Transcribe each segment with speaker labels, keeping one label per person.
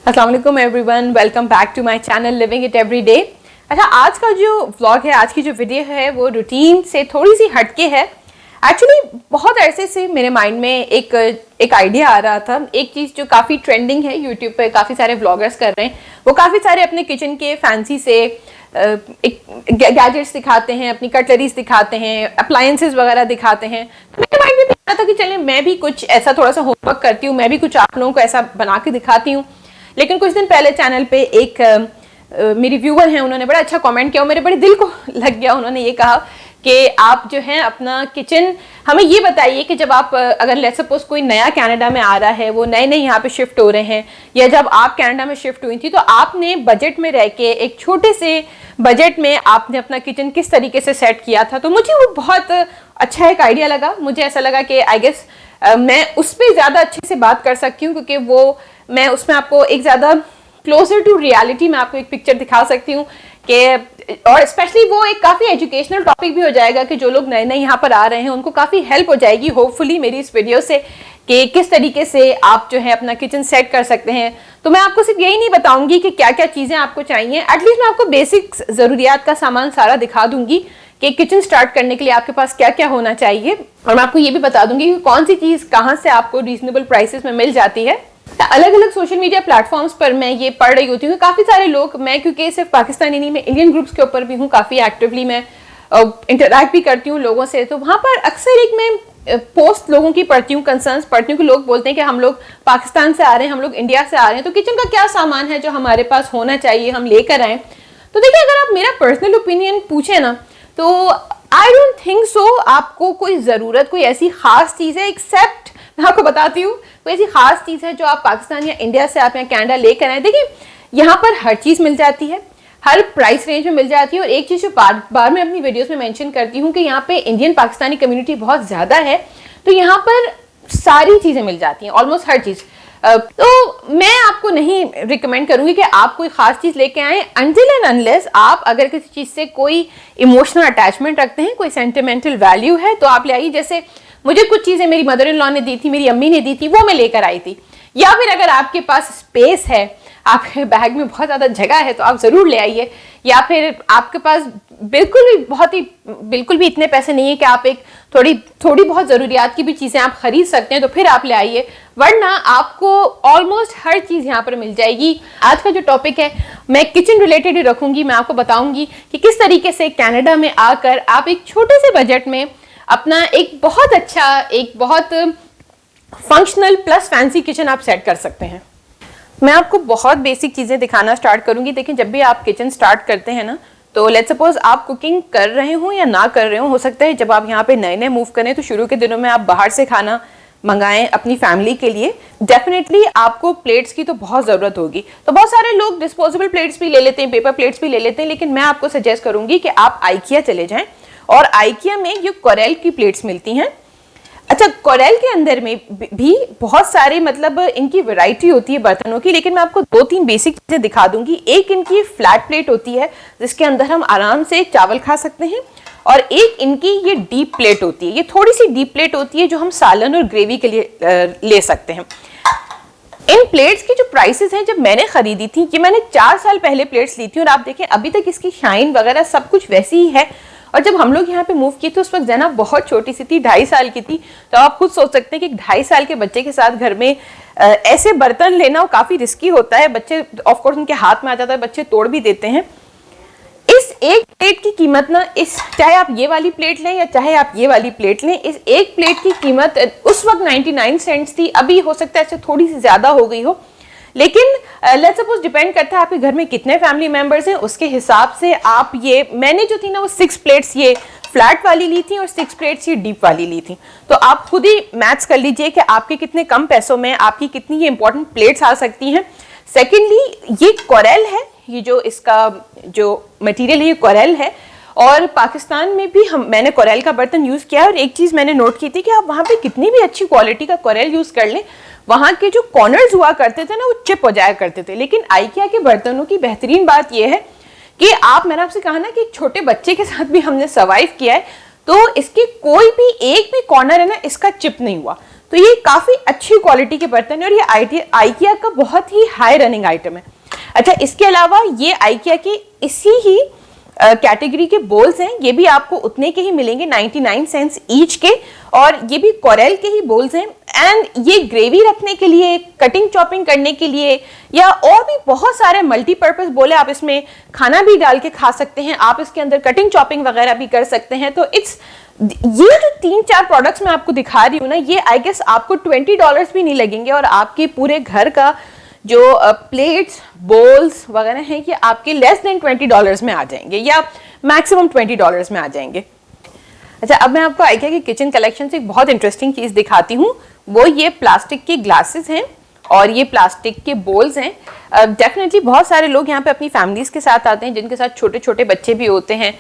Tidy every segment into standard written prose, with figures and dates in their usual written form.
Speaker 1: अस्सलाम वालेकुम everyone, welcome back to my channel living it every day. अच्छा, आज का जो व्लॉग है, आज की जो वीडियो है वो रूटीन से थोड़ी सी हटके है। एक्चुअली बहुत अरसे से मेरे माइंड में एक आइडिया आ रहा था। एक चीज़ जो काफ़ी ट्रेंडिंग है यूट्यूब पे, काफ़ी सारे व्लॉगर्स कर रहे हैं, वो काफ़ी सारे अपने किचन के फैंसी से एक गैजेट्स दिखाते हैं, अपनी कटलरीज दिखाते हैं, अप्लायंसेस वगैरह दिखाते हैं। तो मेरे माइंड में भी आ रहा था कि चलें मैं भी कुछ ऐसा थोड़ा सा होमवर्क करती हूँ, मैं भी कुछ आप लोगों को ऐसा बना के दिखाती हूँ। लेकिन कुछ दिन पहले चैनल पे एक मेरी व्यूअर हैं, उन्होंने बड़ा अच्छा कमेंट किया और मेरे बड़े दिल को लग गया। उन्होंने ये कहा कि आप जो है अपना किचन हमें ये बताइए कि जब आप अगर लेट्स सपोज कोई नया कनाडा में आ रहा है, वो नए नए यहाँ पे शिफ्ट हो रहे हैं, या जब आप कनाडा में शिफ्ट हुई थी तो आपने बजट में रह के एक छोटे से बजट में आपने अपना किचन किस तरीके से सेट किया था। तो मुझे वो बहुत अच्छा एक आइडिया लगा। मुझे ऐसा लगा कि आई गेस मैं उस पर ज़्यादा अच्छे से बात कर सकती हूँ, क्योंकि वो मैं उसमें आपको एक ज़्यादा क्लोजर टू रियलिटी में आपको एक पिक्चर दिखा सकती हूँ कि, और स्पेशली वो एक काफ़ी एजुकेशनल टॉपिक भी हो जाएगा कि जो लोग नए नए यहाँ पर आ रहे हैं उनको काफ़ी हेल्प हो जाएगी होपफुली मेरी इस वीडियो से कि किस तरीके से आप जो है अपना किचन सेट कर सकते हैं। तो मैं आपको सिर्फ यही नहीं बताऊंगी कि क्या क्या चीज़ें आपको चाहिए, एटलीस्ट मैं आपको बेसिक ज़रूरियात का सामान सारा दिखा दूंगी कि किचन स्टार्ट करने के लिए आपके पास क्या क्या होना चाहिए। और मैं आपको ये भी बता दूंगी कि कौन सी चीज़ कहाँ से आपको रीजनेबल प्राइसेस में मिल जाती है। अलग अलग सोशल मीडिया प्लेटफॉर्म्स पर मैं ये पढ़ रही होती हूँ, काफ़ी सारे लोग, मैं क्योंकि सिर्फ पाकिस्तानी नहीं, मैं इंडियन ग्रुप्स के ऊपर भी हूँ, काफ़ी एक्टिवली मैं इंटरेक्ट भी करती हूँ लोगों से। तो वहाँ पर अक्सर एक मैं पोस्ट लोगों की पढ़ती हूँ, कंसर्न्स पढ़ती हूँ कि लोग बोलते हैं कि हम लोग पाकिस्तान से आ रहे हैं, हम लोग इंडिया से आ रहे हैं, तो किचन का क्या सामान है जो हमारे पास होना चाहिए, हम लेकर आएँ। तो देखिए, अगर आप मेरा पर्सनल ओपिनियन पूछे ना, तो आई डोंट थिंक सो आपको कोई ज़रूरत कोई ऐसी ख़ास चीज़ है, एक्सेप्ट मैं आपको बताती हूँ कोई ऐसी ख़ास चीज़ है जो आप पाकिस्तान या इंडिया से आप यहाँ कनाडा लेकर आए। देखिए, यहाँ पर हर चीज़ मिल जाती है, हर प्राइस रेंज में मिल जाती है। और एक चीज़ जो बार बार मैं अपनी वीडियोस में मेंशन करती हूँ कि यहाँ पे इंडियन पाकिस्तानी कम्युनिटी बहुत ज़्यादा है, तो यहाँ पर सारी चीज़ें मिल जाती हैं, ऑलमोस्ट हर चीज़। तो मैं आपको नहीं रिकमेंड करूंगी कि आप कोई ख़ास चीज़ लेके आएँ अनटिल एंड अनलेस आप अगर किसी चीज़ से कोई इमोशनल अटैचमेंट रखते हैं, कोई सेंटिमेंटल वैल्यू है, तो आप ले आइए। जैसे मुझे कुछ चीज़ें मेरी मदर इन लॉ ने दी थी, मेरी अम्मी ने दी थी, वो मैं लेकर आई थी। या फिर अगर आपके पास स्पेस है, आपके बैग में बहुत ज़्यादा जगह है, तो आप ज़रूर ले आइए। या फिर आपके पास बिल्कुल भी इतने पैसे नहीं है कि आप एक थोड़ी बहुत ज़रूरियात की भी चीज़ें आप खरीद सकते हैं, तो फिर आप ले आइए, वरना आपको ऑलमोस्ट हर चीज़ यहाँ पर मिल जाएगी। आज का जो टॉपिक है मैं किचन रिलेटेड ही रखूँगी। मैं आपको बताऊँगी कि किस तरीके से कनाडा में आकर आप एक छोटे से बजट में अपना एक बहुत अच्छा, एक बहुत फंक्शनल प्लस फैंसी किचन आप सेट कर सकते हैं। मैं आपको बहुत बेसिक चीज़ें दिखाना स्टार्ट करूंगी। देखिए, जब भी आप किचन स्टार्ट करते हैं ना, तो लेट्स सपोज आप कुकिंग कर रहे हो या ना कर रहे हो सकता है जब आप यहाँ पे नए नए मूव करें तो शुरू के दिनों में आप बाहर से खाना मंगाएं अपनी फैमिली के लिए। डेफिनेटली आपको प्लेट्स की तो बहुत ज़रूरत होगी। तो बहुत सारे लोग डिस्पोजेबल प्लेट्स भी ले लेते हैं, पेपर प्लेट्स भी ले लेते हैं, लेकिन मैं आपको सजेस्ट करूंगी कि आप आइकिया चले जाएं, और आइकिया में ये कोरेल की प्लेट्स मिलती हैं। अच्छा, कोरेल के अंदर में भी बहुत सारे मतलब इनकी वैरायटी होती है बर्तनों की, लेकिन मैं आपको दो तीन बेसिक चीज़ें दिखा दूंगी। एक इनकी फ्लैट प्लेट होती है जिसके अंदर हम आराम से चावल खा सकते हैं, और एक इनकी ये डीप प्लेट होती है। ये थोड़ी सी डीप प्लेट होती है जो हम सालन और ग्रेवी के लिए ले सकते हैं। इन प्लेट्स की जो प्राइसेस हैं, जब मैंने खरीदी थी, कि मैंने 4 साल पहले प्लेट्स ली थी, और आप देखें अभी तक इसकी शाइन वगैरह सब कुछ वैसी ही है। और जब हम लोग यहाँ पे मूव किए तो उस वक्त जना बहुत छोटी सी थी, 2.5 साल की थी। तो आप खुद सोच सकते हैं कि 2.5 साल के बच्चे के साथ घर में ऐसे बर्तन लेना काफ़ी रिस्की होता है। बच्चे ऑफकोर्स उनके हाथ में आ जाता है, बच्चे तोड़ भी देते हैं। इस एक प्लेट की कीमत ना, चाहे आप ये वाली प्लेट लें या चाहे आप ये वाली प्लेट लें, इस एक प्लेट की कीमत उस वक्त 99 सेंट्स थी। अभी हो सकता है ऐसे थोड़ी सी ज़्यादा हो गई हो, लेकिन लेट्स सपोज डिपेंड करता है आपके घर में कितने फैमिली मेंबर्स हैं, उसके हिसाब से आप ये, मैंने जो थी ना वो 6 प्लेट्स ये फ्लैट वाली ली थी और 6 प्लेट्स ये डीप वाली ली थी। तो आप खुद ही मैथ्स कर लीजिए कि आपके कितने कम पैसों में आपकी कितनी ये इंपॉर्टेंट प्लेट्स आ सकती हैं। सेकेंडली, ये कोरेल है, ये जो इसका जो मटेरियल है ये कोरेल है, और पाकिस्तान में भी मैंने कोरेल का बर्तन यूज़ किया। और एक चीज़ मैंने नोट की थी कि आप वहाँ पे कितनी भी अच्छी क्वालिटी का कोरेल यूज़ कर लें, वहाँ के जो कॉर्नर्स हुआ करते थे ना वो चिप हो जाया करते थे। लेकिन आइकिया के बर्तनों की बेहतरीन बात यह है कि मैंने आपसे कहा ना कि एक छोटे बच्चे के साथ भी हमने सर्वाइव किया है, तो इसके कोई भी एक भी कॉर्नर है ना इसका चिप नहीं हुआ। तो ये काफ़ी अच्छी क्वालिटी के बर्तन है और ये आइकिया का बहुत ही हाई रनिंग आइटम है। अच्छा, इसके अलावा ये आइकिया की इसी ही कैटेगरी के बोल्स हैं, ये भी आपको उतने के ही मिलेंगे 99 सेंट्स ईच के, और ये भी कोरेल के ही बोल्स हैं। एंड ये ग्रेवी रखने के लिए, कटिंग चॉपिंग करने के लिए, या और भी बहुत सारे मल्टीपर्पज बोले, आप इसमें खाना भी डाल के खा सकते हैं, आप इसके अंदर कटिंग चॉपिंग वगैरह भी कर सकते हैं। तो ये जो 3-4 प्रोडक्ट्स मैं आपको दिखा रही हूँ ना, ये आई गेस आपको $20 भी नहीं लगेंगे और आपके पूरे घर का जो प्लेट्स बोल्स वगैरह हैं ये आपके लेस देन $20 में आ जाएंगे, या मैक्सिमम $20 में आ जाएंगे। अच्छा, अब मैं आपको आइकिया की किचन कलेक्शन से एक बहुत इंटरेस्टिंग चीज दिखाती हूँ। वो ये प्लास्टिक के ग्लासेस हैं और ये प्लास्टिक के बोल्स हैं। डेफिनेटली बहुत सारे लोग यहाँ पे अपनी फैमिलीज के साथ आते हैं जिनके साथ छोटे छोटे बच्चे भी होते हैं।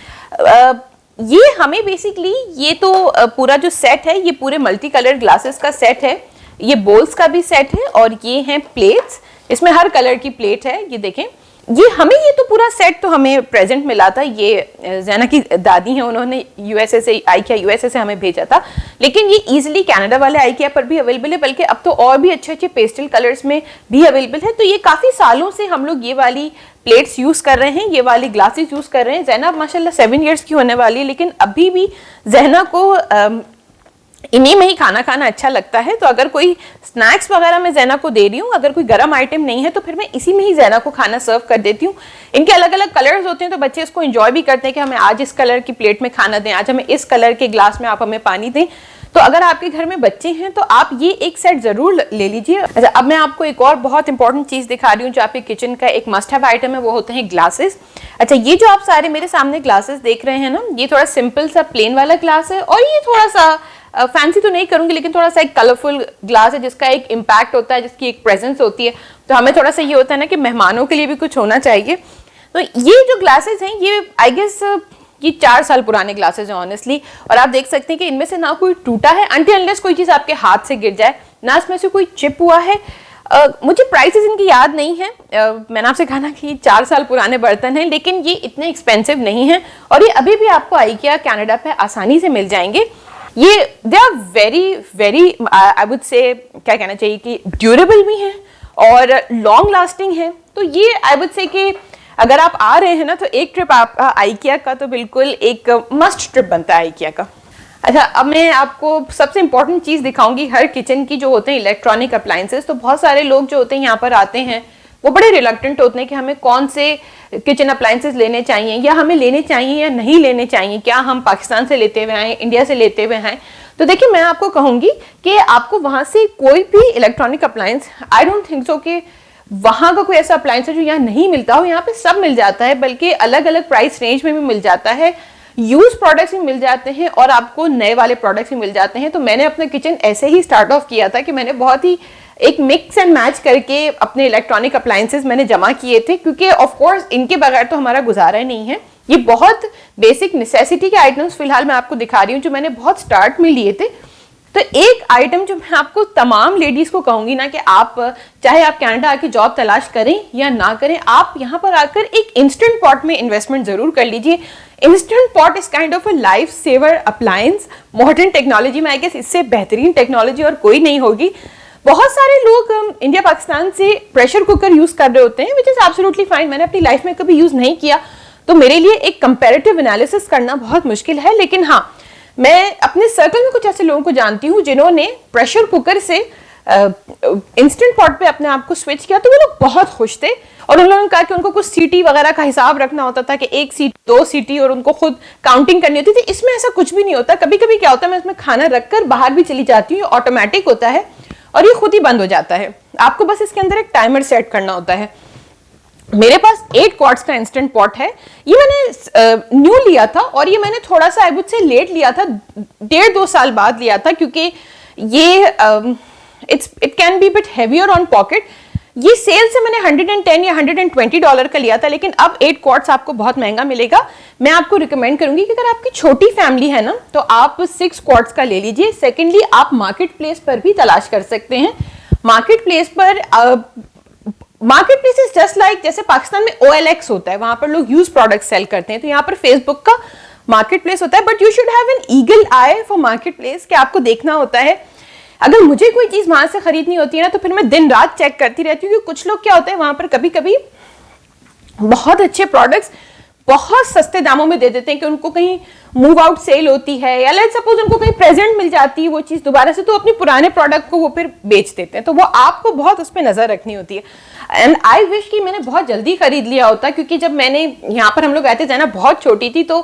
Speaker 1: ये हमें बेसिकली ये तो पूरा जो सेट है ये पूरे मल्टी कलर ग्लासेस का सेट है, ये बोल्स का भी सेट है और ये हैं प्लेट्स, इसमें हर कलर की प्लेट है। ये देखें, ये तो पूरा सेट तो हमें प्रेजेंट मिला था, ये ज़ैना की दादी हैं, उन्होंने यूएसए से, आइकिया यूएसए से हमें भेजा था, लेकिन ये इजीली कनाडा वाले आइकिया पर भी अवेलेबल है, बल्कि अब तो और भी अच्छे अच्छे पेस्टल कलर्स में भी अवेलेबल है। तो ये काफ़ी सालों से हम लोग ये वाली प्लेट्स यूज़ कर रहे हैं, ये वाली ग्लासेस यूज़ कर रहे हैं। ज़ैना माशाल्लाह 7 इयर्स की होने वाली है, लेकिन अभी भी ज़ैना को इन्हीं में ही खाना खाना अच्छा लगता है। तो अगर कोई स्नैक्स वगैरह मैं ज़ैना को दे रही हूँ, अगर कोई गर्म आइटम नहीं है तो फिर मैं इसी में ही ज़ैना को खाना सर्व कर देती हूँ। इनके अलग अलग कलर्स होते हैं तो बच्चे इसको एंजॉय भी करते हैं कि हमें आज इस कलर की प्लेट में खाना दें, आज हमें इस कलर के ग्लास में आप हमें पानी दें। तो अगर आपके घर में बच्चे हैं तो आप ये एक सेट जरूर ले लीजिए। अच्छा, अब मैं आपको एक और बहुत इंपॉर्टेंट चीज़ दिखा रही हूँ जो आपके किचन का एक मस्ट हैव आइटम है, वो होते हैं ग्लासेस। अच्छा, ये जो आप सारे मेरे सामने ग्लासेस देख रहे हैं ना, ये थोड़ा सिंपल सा प्लेन वाला ग्लास है और ये थोड़ा सा फैंसी तो नहीं करूंगी, लेकिन थोड़ा सा एक कलरफुल ग्लास है जिसका एक इम्पैक्ट होता है, जिसकी एक प्रेजेंस होती है। तो हमें थोड़ा सा ये होता है ना कि मेहमानों के लिए भी कुछ होना चाहिए। तो ये जो ग्लासेस हैं ये आई गेस ये 4 साल पुराने ग्लासेस हैं ऑनेस्टली, और आप देख सकते हैं कि इनमें से ना कोई टूटा है अनटिल अनलेस कोई चीज़ आपके हाथ से गिर जाए, ना इसमें से कोई चिप हुआ है। मुझे प्राइसेस इनकी याद नहीं है, मैंने आपसे कहा ना कि ये 4 साल पुराने बर्तन हैं, लेकिन ये इतने एक्सपेंसिव नहीं हैं और ये अभी भी आपको आइकिया कनाडा पे आसानी से मिल जाएंगे। ये they are very I would say, क्या कहना चाहिए कि ड्यूरेबल भी हैं और लॉन्ग लास्टिंग है। तो ये आई वुड से कि अगर आप आ रहे हैं ना तो एक ट्रिप आपका आइकिया का तो बिल्कुल एक मस्ट ट्रिप बनता है आइकिया का। अच्छा, अब मैं आपको सबसे इंपॉर्टेंट चीज़ दिखाऊंगी हर किचन की, जो होते हैं इलेक्ट्रॉनिक अप्लायंसेस। तो बहुत सारे लोग जो होते हैं यहाँ पर आते हैं वो बड़े रिलक्टेंट होते हैं कि हमें कौन से किचन अप्लायंसेस लेने चाहिए, या हमें लेने चाहिए या नहीं लेने चाहिए, क्या हम पाकिस्तान से लेते हुए आए, इंडिया से लेते हुए आए। तो देखिए, मैं आपको कहूँगी कि आपको वहाँ से कोई भी electronic appliance, I don't think so कि वहाँ का कोई ऐसा अप्लायंस है जो यहाँ नहीं मिलता हो। यहाँ पे सब मिल जाता है, बल्कि अलग अलग प्राइस रेंज में भी मिल जाता है, यूज प्रोडक्ट्स भी मिल जाते हैं और आपको नए वाले प्रोडक्ट्स भी मिल जाते हैं। तो मैंने अपना किचन ऐसे ही स्टार्ट ऑफ किया था कि मैंने बहुत ही एक मिक्स एंड मैच करके अपने इलेक्ट्रॉनिक अप्लायंसेस मैंने जमा किए थे, क्योंकि ऑफ कोर्स इनके बगैर तो हमारा गुजारा ही नहीं है। ये बहुत बेसिक नेसेसिटी के आइटम्स फिलहाल मैं आपको दिखा रही हूँ जो मैंने बहुत स्टार्ट में लिए थे। तो एक आइटम जो मैं आपको तमाम लेडीज को कहूंगी ना कि आप चाहे आप कनाडा आके जॉब तलाश करें या ना करें, आप यहाँ पर आकर एक इंस्टेंट पॉट में इन्वेस्टमेंट जरूर कर लीजिए। Instant pot is kind of a life saver appliance. Modern technology में आई गेस इससे बेहतरीन टेक्नोलॉजी और कोई नहीं होगी। बहुत सारे लोग इंडिया पाकिस्तान से प्रेशर कुकर यूज कर रहे होते हैं, विच इज एब्सोल्युटली फाइन। मैंने अपनी लाइफ में कभी यूज नहीं किया, तो मेरे लिए एक कंपैरेटिव एनालिसिस करना बहुत मुश्किल है। लेकिन हाँ, मैं अपने सर्कल में कुछ ऐसे लोगों को जानती हूँ जिन्होंने प्रेशर कुकर से इंस्टेंट पॉट पे अपने आप को स्विच किया, तो वो लोग बहुत खुश थे। और उन लोगों ने कहा कि उनको कुछ सीटी वगैरह का हिसाब रखना होता था कि 1 सीटी 2 सीटी, और उनको खुद काउंटिंग करनी होती थी। इसमें ऐसा कुछ भी नहीं होता। कभी कभी क्या होता है, मैं इसमें खाना रखकर बाहर भी चली जाती हूँ, ऑटोमेटिक होता है और ये खुद ही बंद हो जाता है। आपको बस इसके अंदर एक टाइमर सेट करना होता है। मेरे पास 8 क्वार्ट्स का इंस्टेंट पॉट है। ये मैंने न्यू लिया था और ये मैंने थोड़ा सा आई वुड से लेट लिया था, 1.5-2 साल बाद लिया था, क्योंकि ये it can be bit heavier on pocket. ये सेल से मैंने $110 या $120 का लिया था, लेकिन अब 8 क्वार्ट्स आपको बहुत महंगा मिलेगा। मैं आपको रिकमेंड करूंगी कि अगर आपकी छोटी फैमिली है ना तो आप 6 क्वार्ट्स का ले लीजिए। सेकेंडली, आप मार्केट प्लेस पर भी तलाश कर सकते हैं। मार्केट प्लेस पर market place is just like जैसे पाकिस्तान में OLX होता है, वहां पर लोग यूज प्रोडक्ट सेल करते हैं, तो यहाँ पर फेसबुक का मार्केट प्लेस होता है। But you should have an eagle I for market place, कि आपको देखना होता है अगर मुझे कोई चीज़ वहाँ से खरीदनी होती है ना, तो फिर मैं दिन रात चेक करती रहती हूँ कि कुछ लोग क्या होते हैं वहाँ पर कभी कभी बहुत अच्छे प्रोडक्ट्स बहुत सस्ते दामों में दे देते हैं कि उनको कहीं मूव आउट सेल होती है, या लेट्स सपोज उनको कहीं प्रेजेंट मिल जाती है वो चीज़ दोबारा से, तो अपने पुराने प्रोडक्ट को वो फिर बेच देते हैं। तो वो आपको बहुत उस पर नज़र रखनी होती है। एंड आई विश कि मैंने बहुत जल्दी खरीद लिया होता, क्योंकि जब मैंने यहाँ पर हम लोग रहते थे ना, बहुत छोटी थी, तो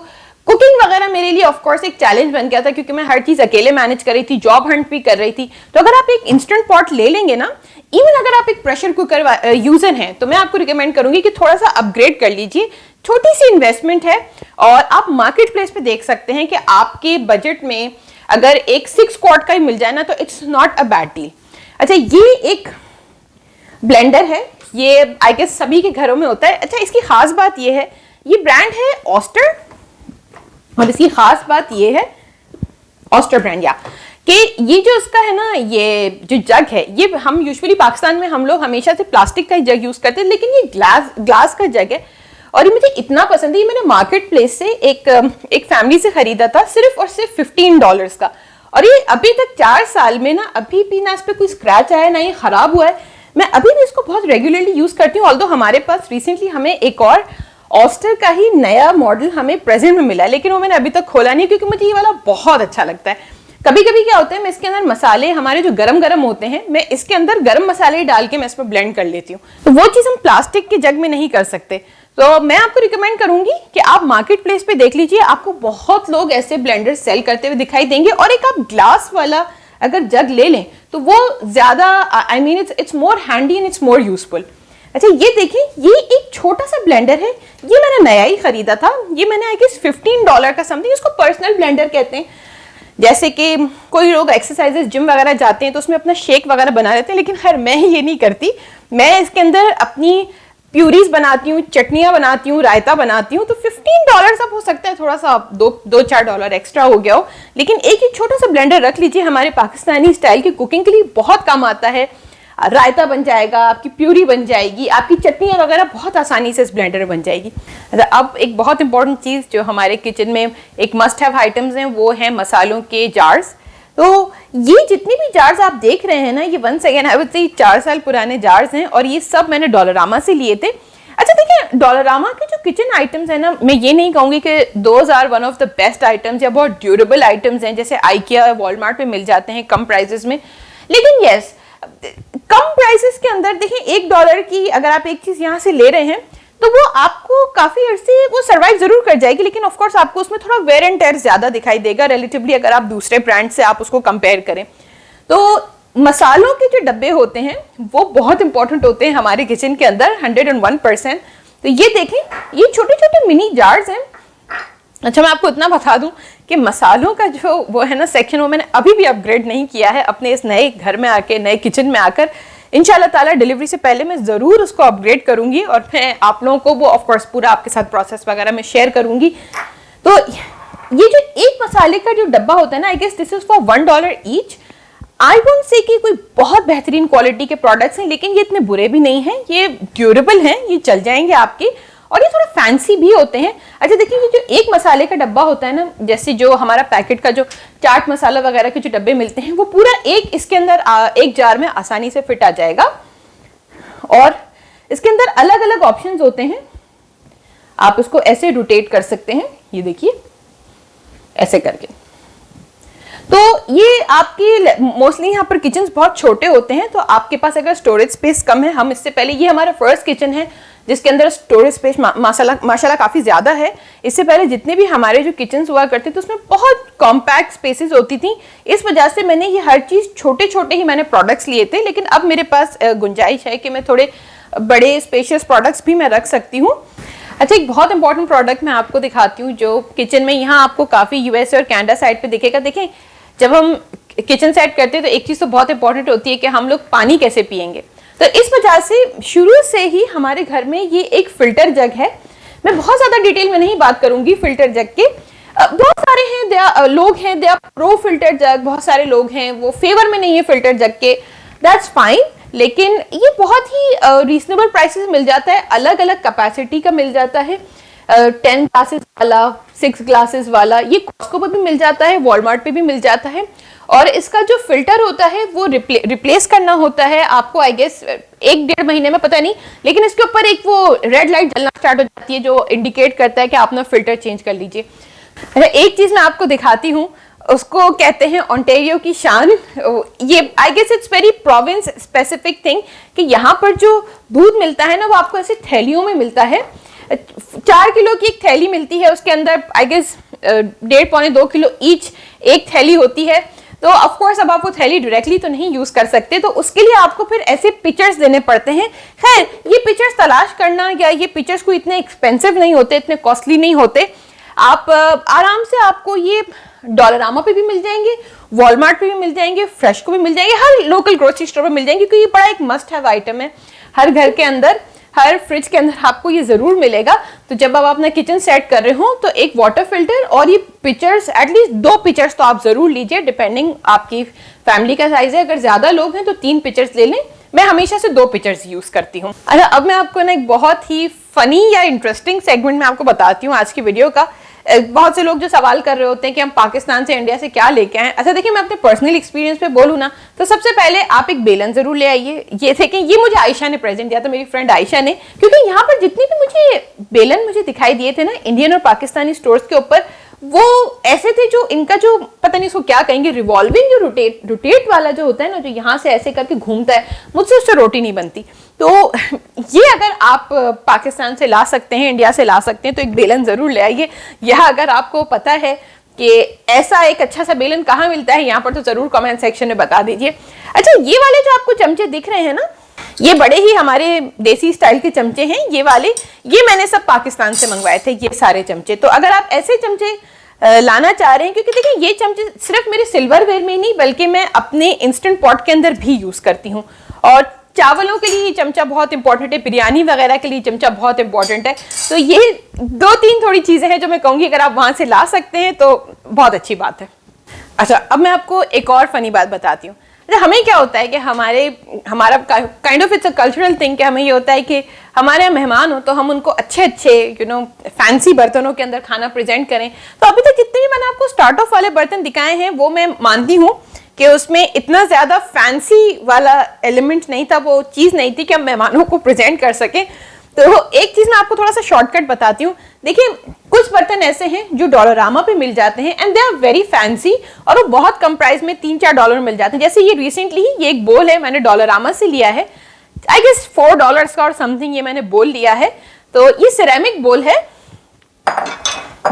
Speaker 1: कुकिंग वगैरह मेरे लिए ऑफ कोर्स एक चैलेंज बन गया था, क्योंकि मैं हर चीज़ अकेले मैनेज कर रही थी, जॉब हंट भी कर रही थी। तो अगर आप एक इंस्टेंट पॉट ले लेंगे ना, इवन अगर आप एक प्रेशर कुकर यूजर हैं, तो मैं आपको रिकमेंड करूंगी कि थोड़ा सा अपग्रेड कर लीजिए। छोटी सी इन्वेस्टमेंट है, और आप मार्केट प्लेस पे देख सकते हैं कि आपके बजट में अगर एक 6 क्वार्ट का ही मिल जाए ना, तो it's not a bad deal. अच्छा, ये एक ब्लेंडर है, ये आई गेस सभी के घरों में होता है। अच्छा, इसकी खास बात ये है, ये ब्रांड है ऑस्टर, और इसकी खास बात ये है ऑस्टर ब्रांड, या कि ये जो इसका है ना, ये जो जग है, ये हम यूजुअली पाकिस्तान में हम लोग हमेशा से प्लास्टिक का ही जग यूज करते हैं, लेकिन ये ग्लास का जग है, और ये मुझे इतना पसंद है। ये मैंने मार्केट प्लेस से एक फैमिली से खरीदा था, सिर्फ और सिर्फ $15 का, और ये अभी तक 4 साल में ना अभी भी ना इस पर कोई स्क्रैच आया, ना ये खराब हुआ है। मैं अभी भी इसको बहुत रेगुलरली यूज करती हूँ। ऑल्दो हमारे पास रिसेंटली हमें एक और ऑस्टर का ही नया मॉडल हमें प्रेजेंट में मिला है, लेकिन वो मैंने अभी तक खोला नहीं, क्योंकि मुझे ये वाला बहुत अच्छा लगता है। कभी कभी क्या होता है, मैं इसके अंदर मसाले हमारे जो गरम गरम होते हैं, मैं इसके अंदर गरम मसाले डाल के मैं इसमें ब्लेंड कर लेती हूँ, तो वो चीज़ हम प्लास्टिक के जग में नहीं कर सकते। तो मैं आपको रिकमेंड करूंगी कि आप मार्केट प्लेस पे देख लीजिए, आपको बहुत लोग ऐसे ब्लेंडर सेल करते हुए दिखाई देंगे, और एक आप ग्लास वाला अगर जग ले लें तो वो ज्यादा I mean it's more handy and it's more useful. अच्छा, ये देखिए, ये एक छोटा सा ब्लेंडर है, ये मैंने नया ही खरीदा था, ये मैंने आई गेस $15 का समथिंग, इसको पर्सनल ब्लेंडर कहते हैं। जैसे कि कोई लोग एक्सरसाइजेस जिम वगैरह जाते हैं तो उसमें अपना शेक वगैरह बना लेते हैं, लेकिन खैर मैं ये नहीं करती। मैं इसके अंदर अपनी प्यूरीज बनाती हूँ, चटनियाँ बनाती हूँ, रायता बनाती हूँ। तो $15 अब हो सकता है थोड़ा सा $2-4 एक्स्ट्रा हो गया हो, लेकिन एक ही छोटा सा ब्लेंडर रख लीजिए, हमारे पाकिस्तानी स्टाइल की कुकिंग के लिए बहुत काम आता है। रायता बन जाएगा, आपकी प्यूरी बन जाएगी, आपकी चटनियाँ वगैरह बहुत आसानी से इस ब्लेंडर में बन जाएगी। अब एक बहुत इंपॉर्टेंट चीज़ जो हमारे किचन में एक मस्ट हैव आइटम्स हैं, वो है मसालों के जार्स। तो ये जितने भी जार्स आप देख रहे हैं ना, ये वंस अगेन आई वुड से 4 साल पुराने जार्स हैं, और ये सब मैंने डॉलरामा से लिए थे। अच्छा देखिए, डॉलरामा के जो किचन आइटम्स हैं ना, मैं ये नहीं कहूँगी कि those are one of the best items या बहुत ड्यूरेबल आइटम्स हैं, जैसे आइकिया वॉलमार्ट पे मिल जाते हैं कम प्राइजेस में। लेकिन यस, कम प्राइसेस के अंदर देखिए $1 की अगर आप एक चीज़ यहाँ से ले रहे हैं, तो वो आपको काफ़ी अरसे वो सर्वाइव जरूर कर जाएगी, लेकिन ऑफ कोर्स आपको उसमें थोड़ा वेयर एंड टेयर ज़्यादा दिखाई देगा रिलेटिवली, अगर आप दूसरे ब्रांड से आप उसको कंपेयर करें। तो मसालों के जो डब्बे होते हैं वो बहुत इंपॉर्टेंट होते हैं हमारे किचन के अंदर, 101%। तो ये देखें, ये छोटे छोटे मिनी जार्स हैं। अच्छा, मैं आपको इतना बता दूं कि मसालों का जो वो है ना सेक्शन, वो मैंने अभी भी अपग्रेड नहीं किया है अपने इस नए घर में आके, नए किचन में आकर। इंशाल्लाह ताला डिलीवरी से पहले मैं ज़रूर उसको अपग्रेड करूंगी, और मैं आप लोगों को वो ऑफ कोर्स पूरा आपके साथ प्रोसेस वगैरह में शेयर करूंगी। तो ये जो एक मसाले का जो डब्बा होता है ना, I guess this is for $1 each. I won't say कि कोई बहुत बेहतरीन क्वालिटी के प्रोडक्ट्स हैं, लेकिन ये इतने बुरे भी नहीं हैं, ये ड्यूरेबल हैं, ये चल जाएंगे आपके, और ये थोड़ा फैंसी भी होते हैं। अच्छा देखिए, ये जो एक मसाले का डब्बा होता है ना, जैसे जो हमारा पैकेट का जो चाट मसाला वगैरह के जो डब्बे मिलते हैं, वो पूरा एक इसके अंदर एक जार में आसानी से फिट आ जाएगा, और इसके अंदर अलग अलग ऑप्शंस होते हैं। आप इसको ऐसे रोटेट कर सकते हैं, ये देखिए ऐसे करके। तो ये आपकी मोस्टली यहाँ पर किचन्स बहुत छोटे होते हैं, तो आपके पास अगर स्टोरेज स्पेस कम है, हम इससे पहले, ये हमारा फर्स्ट किचन है जिसके अंदर स्टोरेज स्पेस माशाल्लाह काफ़ी ज़्यादा है। इससे पहले जितने भी हमारे जो किचन्स हुआ करते थे उसमें बहुत कॉम्पैक्ट स्पेसेस होती थी, इस वजह से मैंने ये हर चीज़ छोटे छोटे ही मैंने प्रोडक्ट्स लिए थे। लेकिन अब मेरे पास गुंजाइश है कि मैं थोड़े बड़े स्पेशियस प्रोडक्ट्स भी मैं रख सकती हूँ। अच्छा, एक बहुत इंपॉर्टेंट प्रोडक्ट मैं आपको दिखाती हूँ जो किचन में यहाँ आपको काफ़ी यूएसए और कनाडा साइड पर दिखेगा। देखें, जब हम किचन सेट करते हैं तो एक चीज़ तो बहुत इंपॉर्टेंट होती है कि हम लोग पानी कैसे पिएंगे। तो इस वजह से शुरू से ही हमारे घर में ये एक फिल्टर जग है। मैं बहुत ज़्यादा डिटेल में नहीं बात करूंगी फिल्टर जग के। बहुत सारे हैं लोग हैं, दे आर प्रो फिल्टर जग, बहुत सारे लोग हैं वो फेवर में नहीं है फिल्टर जग के, दैट्स फाइन। लेकिन ये बहुत ही रीजनेबल प्राइसेस मिल जाता है, अलग अलग कैपेसिटी का मिल जाता है। 10 ग्लासेस वाला, 6 ग्लासेस वाला, ये कॉस्को पर भी मिल जाता है, वॉलमार्ट पे भी मिल जाता है। और इसका जो फिल्टर होता है वो रिप्लेस करना होता है आपको, आई गेस 1-1.5 महीने में, पता नहीं, लेकिन इसके ऊपर एक वो रेड लाइट जलना स्टार्ट हो जाती है जो इंडिकेट करता है कि आप अपना फिल्टर चेंज कर लीजिए। अच्छा, एक चीज मैं आपको दिखाती हूँ, उसको कहते हैं ओंटारियो की शान। ये I guess it's very province specific thing कि यहाँ पर जो दूध मिलता है ना वो आपको ऐसे थैलियों में मिलता है। 4 किलो की एक थैली मिलती है, उसके अंदर आई गेस 1.5-2 किलो ईच एक थैली होती है। तो ऑफ कोर्स अब आप वो थैली डायरेक्टली तो नहीं यूज कर सकते, तो उसके लिए आपको फिर ऐसे पिक्चर्स देने पड़ते हैं। खैर, ये पिक्चर्स तलाश करना या ये पिक्चर्स को इतने एक्सपेंसिव नहीं होते, इतने कॉस्टली नहीं होते। आप आराम से आपको ये डॉलरामा पे भी मिल जाएंगे, वॉलमार्ट पे भी मिल जाएंगे, फ्रेश को भी मिल जाएंगे, हर लोकल ग्रोसरी स्टोर पे मिल जाएंगे, क्योंकि ये बड़ा एक मस्ट हैव आइटम है। हर घर के अंदर, हर फ्रिज के अंदर आपको ये जरूर मिलेगा। तो जब आप अपना किचन सेट कर रहे हो तो एक वाटर फिल्टर और ये पिक्चर्स, एटलीस्ट 2 पिक्चर्स तो आप जरूर लीजिए, डिपेंडिंग आपकी फैमिली का साइज है। अगर ज्यादा लोग हैं तो 3 पिक्चर्स ले लें। मैं हमेशा से 2 पिक्चर्स यूज करती हूँ। अच्छा, अब मैं आपको ना एक बहुत ही फनी या इंटरेस्टिंग सेगमेंट में आपको बताती हूँ आज की वीडियो का। बहुत से लोग जो सवाल कर रहे होते हैं कि हम पाकिस्तान से, इंडिया से क्या लेके आए। अच्छा देखिए, मैं अपने पर्सनल एक्सपीरियंस पे बोलूँ ना, तो सबसे पहले आप एक बेलन जरूर ले आइए। ये थे कि ये मुझे आयशा ने प्रेजेंट दिया था, मेरी फ्रेंड आयशा ने, क्योंकि यहाँ पर जितने भी मुझे बेलन मुझे दिखाई दिए थे ना इंडियन और पाकिस्तानी स्टोर्स के ऊपर, वो ऐसे थे जो इनका जो पता नहीं उसको क्या कहेंगे, रिवॉल्विंग जो रोटेट वाला जो होता है ना, जो यहाँ से ऐसे करके घूमता है, मुझसे उससे रोटी नहीं बनती। तो ये अगर आप पाकिस्तान से ला सकते हैं, इंडिया से ला सकते हैं, तो एक बेलन जरूर ले आइए। यह अगर आपको पता है कि ऐसा एक अच्छा सा बेलन कहाँ मिलता है यहाँ पर, तो जरूर कमेंट सेक्शन में बता दीजिए। अच्छा, ये वाले जो आपको चमचे दिख रहे हैं ना, ये बड़े ही हमारे देसी स्टाइल के चमचे हैं। ये वाले, ये मैंने सब पाकिस्तान से मंगवाए थे, ये सारे चमचे। तो अगर आप ऐसे चमचे लाना चाह रहे हैं, क्योंकि देखिए ये चमचे सिर्फ मेरे सिल्वरवेयर में नहीं बल्कि मैं अपने इंस्टेंट पॉट के अंदर भी यूज करती हूँ। और चावलों के लिए ये चमचा बहुत इंपॉर्टेंट है, बिरयानी वगैरह के लिए चमचा बहुत इंपॉर्टेंट है। तो ये 2-3 थोड़ी चीजें हैं जो मैं कहूंगी अगर आप वहां से ला सकते हैं तो बहुत अच्छी बात है। अच्छा, अब मैं आपको एक और फनी बात बताती हूँ। हमें क्या होता है कि हमारा kind of it's a cultural thing कि हमें ये होता है कि हमारे यहाँ मेहमान हो तो हम उनको अच्छे फैंसी बर्तनों के अंदर खाना प्रेजेंट करें। तो अभी तक जितने भी मैंने आपको स्टार्ट ऑफ वाले बर्तन दिखाए हैं वो मैं मानती हूँ कि उसमें इतना ज्यादा फैंसी वाला एलिमेंट नहीं था, वो चीज नहीं थी कि हम मेहमानों को प्रेजेंट कर सकें। तो एक चीज मैं आपको थोड़ा सा शॉर्टकट बताती हूँ। देखिए, कुछ बर्तन ऐसे हैं जो डॉलरामा पे मिल जाते हैं and they are very fancy, और वो बहुत कम प्राइस में $3-4 में मिल जाते हैं। जैसे ये रिसेंटली ही ये एक बोल है, मैंने डॉलरामा से लिया है, आई गेस $4 का और समथिंग ये मैंने बोल लिया है। तो ये सिरेमिक बोल है,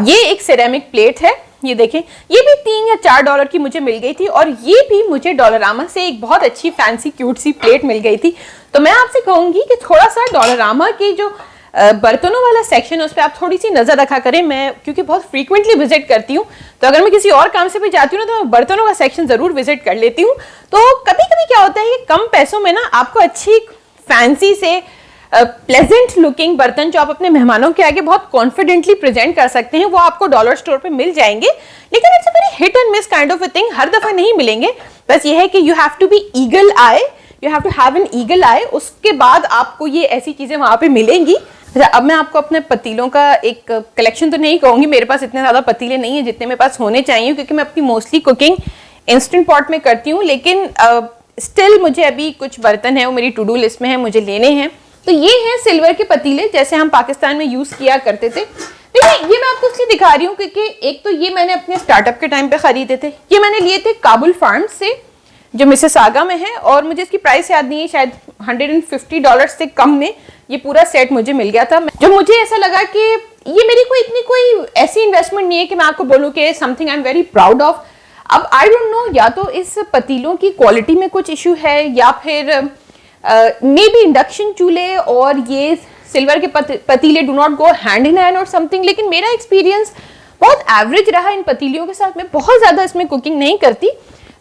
Speaker 1: ये एक सिरेमिक प्लेट है। ये देखें, ये भी $3 या $4 की मुझे मिल गई थी, और ये भी मुझे डॉलरामा से एक बहुत अच्छी फैंसी क्यूट सी प्लेट मिल गई थी। तो मैं आपसे कहूंगी कि थोड़ा सा डॉलरामा की जो बर्तनों वाला सेक्शन है उस पर आप थोड़ी सी नजर रखा करें। मैं क्योंकि बहुत फ्रीक्वेंटली विजिट करती हूँ, तो अगर मैं किसी और काम से भी जाती हूँ ना तो मैं बर्तनों का सेक्शन जरूर विजिट कर लेती हूँ। तो कभी कभी क्या होता है कि कम पैसों में ना आपको अच्छी फैंसी से प्लेजेंट लुकिंग बर्तन जो आप अपने मेहमानों के आगे बहुत कॉन्फिडेंटली प्रेजेंट कर सकते हैं, वो आपको डॉलर स्टोर पे मिल जाएंगे। लेकिन it's a very hit and miss kind of a thing, हर दफा नहीं मिलेंगे। बस ये है कि you have to be eagle eye, you have to have an eagle eye, उसके बाद आपको ये ऐसी चीजें वहां पे मिलेंगी। अब मैं आपको अपने पतीलों का एक कलेक्शन तो नहीं कहूंगी, मेरे पास इतने ज्यादा पतीले नहीं है जितने मेरे पास होने चाहिए, क्योंकि मैं अपनी मोस्टली कुकिंग इंस्टेंट पॉट में करती हूँ। लेकिन स्टिल मुझे अभी कुछ बर्तन है वो मेरी टू डू लिस्ट में है, मुझे लेने हैं। तो ये हैं सिल्वर के पतीले जैसे हम पाकिस्तान में यूज किया करते थे। देखिए, ये मैं आपको इसलिए दिखा रही हूँ क्योंकि एक तो ये मैंने अपने स्टार्टअप के टाइम पे खरीदे थे, ये मैंने लिए थे काबुल फार्म्स से जो मिसिसागा में है, और मुझे इसकी प्राइस याद नहीं है, शायद $150 से कम में ये पूरा सेट मुझे मिल गया था। जो मुझे ऐसा लगा कि ये मेरी कोई ऐसी इन्वेस्टमेंट नहीं है कि मैं आपको बोलूँ कि something I am very proud of. अब आई डोंट नो, या तो इस पतीलों की क्वालिटी में कुछ इशू है, या फिर मे बी इंडक्शन चूल्हे और ये सिल्वर के पतीले do not go hand in hand और समथिंग। लेकिन मेरा एक्सपीरियंस बहुत एवरेज रहा इन पतीलियों के साथ। मैं बहुत ज्यादा इसमें कुकिंग नहीं करती,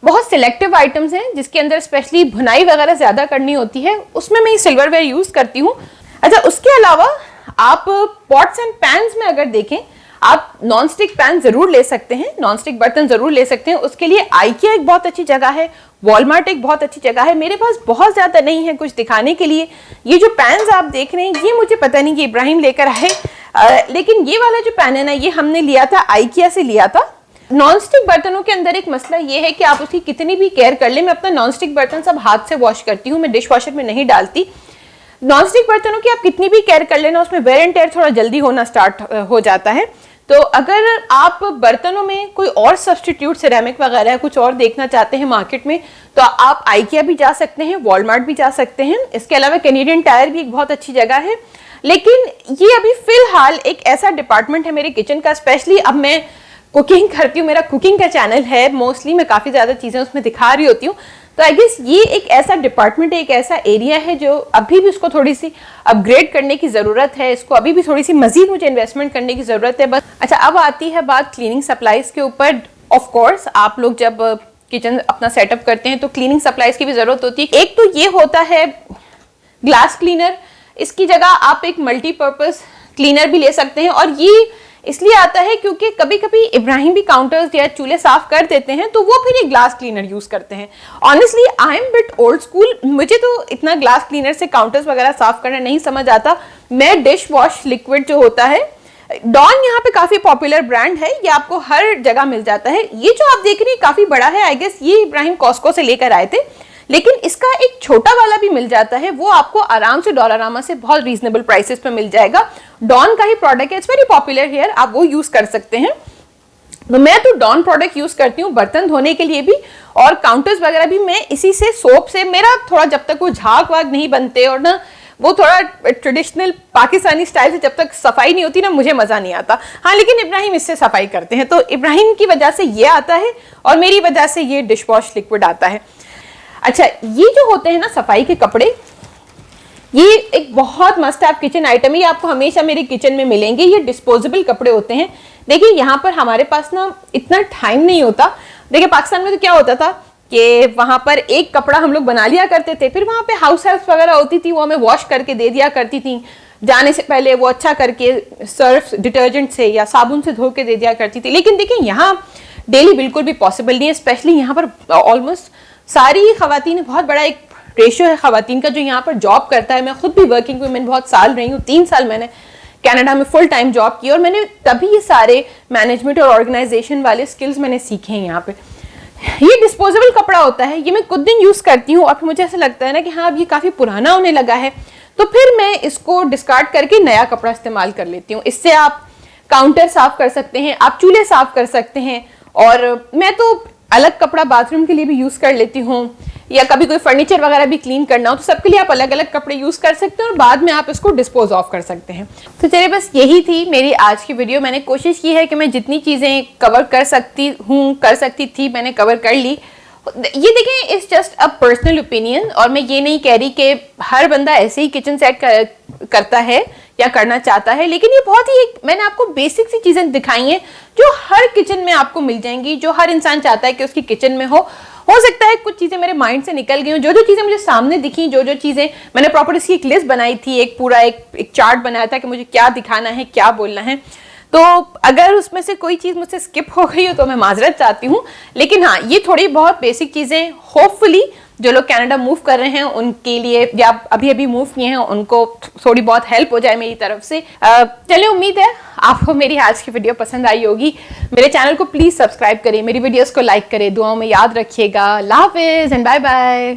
Speaker 1: बहुत सिलेक्टिव आइटम्स हैं जिसके अंदर स्पेशली भुनाई वगैरह ज्यादा करनी होती है, उसमें मैं सिल्वरवेयर यूज करती हूँ। अच्छा, उसके अलावा आप पॉट्स एंड पैन्स में अगर देखें, आप नॉन स्टिक पैन जरूर ले सकते हैं, नॉन स्टिक बर्तन जरूर ले सकते हैं। उसके लिए आइकिया एक बहुत अच्छी जगह है, वॉलमार्ट एक बहुत अच्छी जगह है। मेरे पास बहुत ज्यादा नहीं है कुछ दिखाने के लिए। ये जो पैन्स आप देख रहे हैं, ये मुझे पता नहीं कि इब्राहिम लेकर आए, लेकिन ये वाला जो पैन है ना, ये हमने लिया था आइकिया से लिया था। नॉन स्टिक बर्तनों के अंदर एक मसला ये है कि आप उसकी कितनी भी केयर कर ले, मैं अपना नॉन स्टिक बर्तन सब हाथ से वॉश करती हूँ, मैं डिश वॉशर में नहीं डालती। नॉन स्टिक बर्तनों की आप कितनी भी केयर कर लेना, उसमें वेयर एंड टेयर थोड़ा जल्दी होना स्टार्ट हो जाता है। तो अगर आप बर्तनों में कोई और सब्सटीट्यूट सिरेमिक वगैरह कुछ और देखना चाहते हैं मार्केट में, तो आप आइकिया भी जा सकते हैं, वॉलमार्ट भी जा सकते हैं। इसके अलावा कैनेडियन टायर भी एक बहुत अच्छी जगह है। लेकिन ये अभी फिलहाल एक ऐसा डिपार्टमेंट है मेरे किचन का, स्पेशली अब मैं कुकिंग करती हूँ, मेरा कुकिंग का चैनल है, मोस्टली मैं काफ़ी ज़्यादा चीज़ें उसमें दिखा रही होती हूँ। तो आई गेस ये एक ऐसा डिपार्टमेंट है, एक ऐसा एरिया है जो अभी भी उसको थोड़ी सी अपग्रेड करने की ज़रूरत है, इसको अभी भी थोड़ी सी मजीद मुझे इन्वेस्टमेंट करने की ज़रूरत है बस। अच्छा, अब आती है बात क्लीनिंग सप्लाईज के ऊपर। ऑफ कोर्स आप लोग जब किचन अपना सेटअप करते हैं तो क्लीनिंग सप्लाईज की भी ज़रूरत होती है। एक तो ये होता है ग्लास क्लीनर, इसकी जगह आप एक मल्टीपर्पज़ क्लीनर भी ले सकते हैं, और ये इसलिए आता है क्योंकि कभी कभी इब्राहिम भी काउंटर्स या चूल्हे साफ कर देते हैं तो वो फिर एक ग्लास क्लीनर यूज करते हैं। Honestly I am bit old school, मुझे तो इतना ग्लास क्लीनर से काउंटर्स वगैरह साफ करना नहीं समझ आता। मैं डिश वॉश लिक्विड जो होता है, डॉन यहाँ पे काफी पॉपुलर ब्रांड है, ये आपको हर जगह मिल जाता है। ये जो आप देख रहे हैं काफी बड़ा है, आई गेस ये इब्राहिम कॉस्को से लेकर आए थे, लेकिन इसका एक छोटा वाला भी मिल जाता है, वो आपको आराम से डॉलरामा से बहुत रीजनेबल प्राइसेस पे मिल जाएगा। डॉन का ही प्रोडक्ट है, इट्स वेरी पॉपुलर हियर, आप वो यूज कर सकते हैं। तो मैं तो डॉन प्रोडक्ट यूज करती हूँ बर्तन धोने के लिए भी, और काउंटर्स वगैरह भी मैं इसी से, सोप से। मेरा थोड़ा जब तक वो झाग वाग नहीं बनते और ना वो थोड़ा ट्रेडिशनल पाकिस्तानी स्टाइल से जब तक सफाई नहीं होती ना, मुझे मजा नहीं आता। हाँ, लेकिन इब्राहिम इससे सफाई करते हैं, तो इब्राहिम की वजह से ये आता है और मेरी वजह से ये डिश वॉश लिक्विड आता है। अच्छा, ये जो होते हैं ना सफाई के कपड़े, ये एक बहुत मस्ट हैव किचन आइटम है, ये आपको हमेशा मेरे किचन में मिलेंगे। ये डिस्पोजेबल कपड़े होते हैं। देखिए यहाँ पर हमारे पास ना इतना टाइम नहीं होता। देखिए पाकिस्तान में तो क्या होता था कि वहां पर एक कपड़ा हम लोग बना लिया करते थे, फिर वहां पे हाउस हेल्प वगैरह होती थी, वो हमें वॉश करके दे दिया करती थी जाने से पहले, वो अच्छा करके सर्फ डिटर्जेंट से या साबुन से धो के दे दिया करती थी। लेकिन देखिए यहाँ डेली बिल्कुल भी पॉसिबल नहीं है, स्पेशली यहाँ पर ऑलमोस्ट सारी खवातीन, बहुत बड़ा एक रेशियो है खवातीन का जो यहाँ पर जॉब करता है। मैं खुद भी वर्किंग वुमेन बहुत साल रही हूँ, 3 साल मैंने कनाडा में फुल टाइम जॉब की, और मैंने तभी ये सारे मैनेजमेंट और ऑर्गेनाइजेशन वाले स्किल्स मैंने सीखे हैं यहाँ पे। ये डिस्पोजेबल कपड़ा होता है, ये मैं कुछ दिन यूज करती हूँ और फिर मुझे ऐसा लगता है ना कि हाँ अब ये काफी पुराना होने लगा है, तो फिर मैं इसको डिस्कार्ड करके नया कपड़ा इस्तेमाल कर लेती हूँ। इससे आप काउंटर साफ कर सकते हैं, आप चूल्हे साफ कर सकते हैं, और मैं तो अलग कपड़ा बाथरूम के लिए भी यूज कर लेती हूँ, या कभी कोई फर्नीचर वगैरह भी क्लीन करना हो तो सबके लिए आप अलग अलग कपड़े यूज कर सकते हैं और बाद में आप इसको डिस्पोज ऑफ कर सकते हैं। तो चलिए, बस यही थी मेरी आज की वीडियो। मैंने कोशिश की है कि मैं जितनी चीजें कवर कर सकती थी मैंने कवर कर ली। ये देखें, it's just a personal opinion, और मैं ये नहीं कह रही कि हर बंदा ऐसे ही किचन सेट करता है या करना चाहता है, लेकिन ये बहुत ही मैंने आपको बेसिक सी चीजें दिखाई हैं जो हर किचन में आपको मिल जाएंगी, जो हर इंसान चाहता है कि उसकी किचन में हो सकता है कुछ चीजें मेरे माइंड से निकल गई, जो चीजें मुझे सामने दिखी, जो चीजें मैंने प्रॉपर इसकी एक लिस्ट बनाई थी, एक पूरा एक चार्ट बनाया था कि मुझे क्या दिखाना है, क्या बोलना है। तो अगर उसमें से कोई चीज मुझसे स्किप हो गई हो तो मैं माजरत चाहती हूँ, लेकिन हाँ, ये थोड़ी बहुत बेसिक चीजें होपफुली जो लोग कनाडा मूव कर रहे हैं उनके लिए, या अभी अभी मूव किए हैं उनको थोड़ी बहुत हेल्प हो जाए मेरी तरफ से। चलिए, उम्मीद है आपको मेरी आज की वीडियो पसंद आई होगी। मेरे चैनल को प्लीज सब्सक्राइब करें, मेरी वीडियोस को लाइक करें, दुआओं में याद रखिएगा। अल्लाह हाफिज एंड बाय बाय।